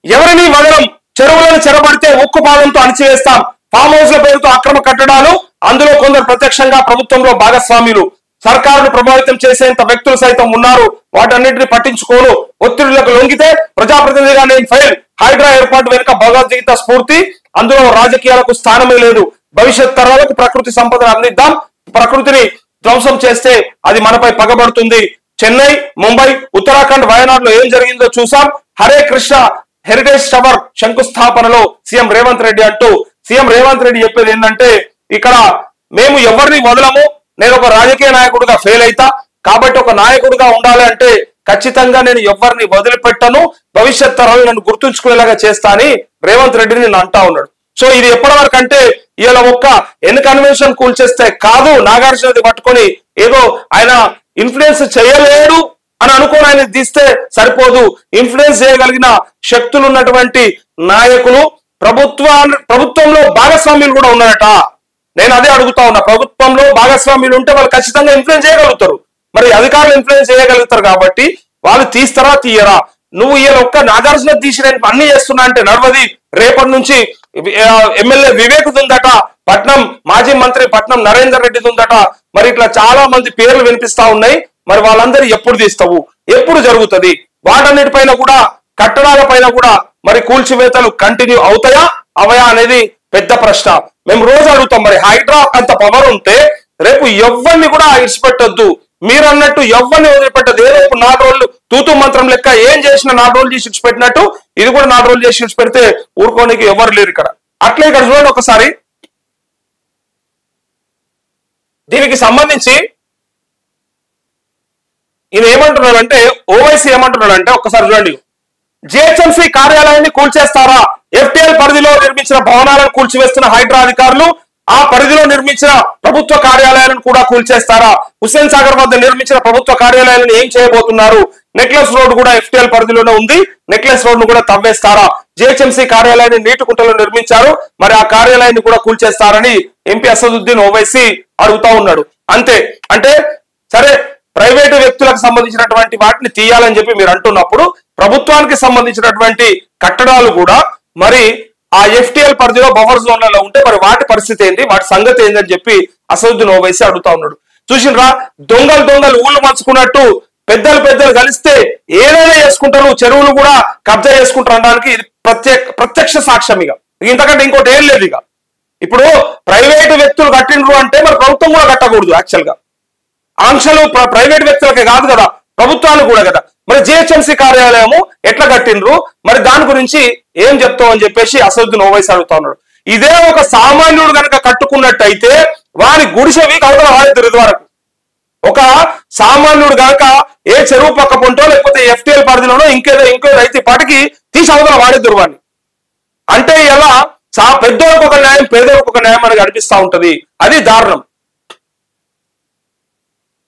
ఎవరిని వదలం, చెరువులను చెరబడితే ఉక్కు పాదంతో అణిచివేస్తాం, ఫామ్ హౌస్ల పేరుతో అక్రమ కట్టడాలు, అందులో కొందరు ప్రత్యక్షంగా ప్రభుత్వంలో భాగస్వాములు, సర్కారును ప్రభావితం చేసేంత వ్యక్తులు సైతం ఉన్నారు, వాటన్నింటిని పట్టించుకోను, ఒత్తిడులకు లొంగితే ప్రజాప్రతినిధిగా నేను ఫెయిల్, హైడ్రా ఏర్పాటు వెనుక భగవద్గీత స్ఫూర్తి, అందులో రాజకీయాలకు స్థానమే లేదు, భవిష్యత్ తరాలకు ప్రకృతి సంపదను అందిద్దాం, ప్రకృతిని ధ్వంసం చేస్తే అది మనపై పగబడుతుంది. చెన్నై, ముంబై, ఉత్తరాఖండ్, వయనాడులో ఏం జరిగిందో చూసాం. హరే కృష్ణ హెరిటేజ్ టవర్ శంకుస్థాపనలో సీఎం రేవంత్ రెడ్డి అంటూ సీఎం రేవంత్ రెడ్డి చెప్పేది ఏంటంటే, ఇక్కడ మేము ఎవరిని వదలము, నేను ఒక రాజకీయ నాయకుడిగా ఫెయిల్ అయితా, కాబట్టి ఒక నాయకుడిగా ఉండాలి అంటే ఖచ్చితంగా నేను ఎవరిని వదిలిపెట్టను, భవిష్యత్ తరాలు నన్ను గుర్తుంచుకునేలాగా చేస్తా అని రేవంత్ రెడ్డిని నేను అంటా ఉన్నాడు. సో ఇది ఎప్పటి వరకు అంటే ఇలా ఒక్క ఎన్ని కన్వెన్షన్ కూల్చేస్తే కాదు, నాగార్జునది పట్టుకొని ఏదో ఆయన ఇన్ఫ్లుయెన్స్ చేయలేడు అని అనుకోని ఆయన తీస్తే సరిపోదు. ఇన్ఫ్లుయెన్స్ చేయగలిగిన శక్తులు ఉన్నటువంటి నాయకులు ప్రభుత్వంలో భాగస్వామ్యులు కూడా ఉన్నారట. నేను అదే అడుగుతా ఉన్నా, ప్రభుత్వంలో భాగస్వామ్యులు ఉంటే వాళ్ళు ఖచ్చితంగా ఇన్ఫ్లుయెన్స్ చేయగలుగుతారు. మరి అధికారులు ఇన్ఫ్లుయెన్స్ చేయగలుగుతారు కాబట్టి వాళ్ళు తీస్తారా తీయరా? నువ్వు ఇలా ఒక్క నాగార్జున తీసి నేను అన్ని చేస్తున్నా అంటే నడవది. రేపటి నుంచి ఎమ్మెల్యే వివేక్ ఉందట, పట్నం మాజీ మంత్రి పట్నం నరేందర్ రెడ్డి ఉందట, మరి ఇట్లా చాలా మంది పేర్లు వినిపిస్తా ఉన్నాయి. మరి వాళ్ళందరూ ఎప్పుడు తీస్తావు, ఎప్పుడు జరుగుతుంది? వాటన్నిటిపైన కూడా కట్టడాల పైన కూడా మరి కూల్చివేతలు కంటిన్యూ అవుతాయా అవయా అనేది పెద్ద ప్రశ్న. మేము రోజు అడుగుతాం, మరి హైడ్రా అంత పవర్ ఉంటే రేపు ఎవరిని కూడా ఇడిచిపెట్టొద్దు, మీరు అన్నట్టు ఎవరిని వదిలిపెట్టదు. ఏదో 4 రోజులు తూతు మంత్రం లెక్క ఏం చేసినా 4 రోజులు చేసి ఇడిచిపెట్టినట్టు ఇది కూడా 4 రోజులు చేసి ఇడిచిపెడితే ఊరుకోనికి ఎవరు లేరు ఇక్కడ. అట్లే ఇక్కడ చూడండి ఒకసారి, దీనికి సంబంధించి ఈయన ఏమంటున్నాడంటే, ఓవైసీ ఏమంటున్నాడంటే ఒక్కసారి చూడండి. జిహెచ్ఎంసీ కార్యాలయాన్ని కూల్చేస్తారా? ఎఫ్టీఎల్ పరిధిలో నిర్మించిన భవనాలను కూల్చివేస్తున్న హైడ్రా అధికారులు ఆ పరిధిలో నిర్మించిన ప్రభుత్వ కార్యాలయాలను కూడా కూల్చేస్తారా? హుస్సేన్ సాగర్ వద్ద నిర్మించిన ప్రభుత్వ కార్యాలయాలను ఏం చేయబోతున్నారు? నెక్లెస్ రోడ్ కూడా ఎఫ్టీఎల్ పరిధిలోనే ఉంది, నెక్లెస్ రోడ్ ను కూడా తవ్వేస్తారా? జిహెచ్ఎంసీ కార్యాలయాన్ని నీటికుంటలో నిర్మించారు, మరి ఆ కార్యాలయాన్ని కూడా కూల్చేస్తారని ఎంపీ అసదుద్దీన్ ఓవైసీ అడుగుతా ఉన్నాడు. అంతే అంటే సరే, ప్రైవేటు వ్యక్తులకు సంబంధించినటువంటి వాటిని తీయాలని చెప్పి మీరు అంటున్నప్పుడు ప్రభుత్వానికి సంబంధించినటువంటి కట్టడాలు కూడా మరి ఆ ఎఫ్టీఎల్ పరిధిలో బఫర్ జోన్లలో ఉంటే మరి వాటి పరిస్థితి ఏంటి, వాటి సంగతి ఏందని చెప్పి అసదుద్దీన్ ఓవైసీ అడుగుతా ఉన్నాడు. చూసినరా, దొంగలు ఊళ్ళు పంచుకున్నట్టు పెద్దలు కలిస్తే ఏదైనా చేసుకుంటారు, చెరువులు కూడా కబ్జా చేసుకుంటారు అనడానికి ఇది ప్రత్యక్ష సాక్ష్యం. ఇక ఇంతకంటే ఇంకోటి ఏం లేదు. ఇక ఇప్పుడు ప్రైవేటు వ్యక్తులు కట్టిండ్రు అంటే మరి ప్రభుత్వం కూడా కట్టకూడదు. యాక్చువల్ గా ఆంక్షలు ప్రైవేట్ వ్యక్తులకే కాదు కదా, ప్రభుత్వాలు కూడా కదా. మరి జిహెచ్ఎంసీ కార్యాలయము ఎట్లా కట్టిండ్రు, మరి దాని గురించి ఏం చెప్తావు అని చెప్పేసి అసదుద్దీన్ ఓవైసీ అడుగుతా ఉన్నాడు. ఇదే ఒక సామాన్యుడు కనుక కట్టుకున్నట్టయితే వారి గుడిసెవి అవతల వాడేద్దరు. ఇది వరకు ఒక సామాన్యుడు కనుక ఏ చెరువు పక్క పొంటో లేకపోతే ఎఫ్టీఎల్ పరిధిలోనో ఇంకో రైతు పాటికి తీసి అవతల వాడేద్దరు వాడిని. అంటే ఇలా పెద్దోళ్ళకు ఒక న్యాయం, పేదోళ్ళకు ఒక న్యాయం మనకి అనిపిస్తా ఉంటది. అది దారుణం.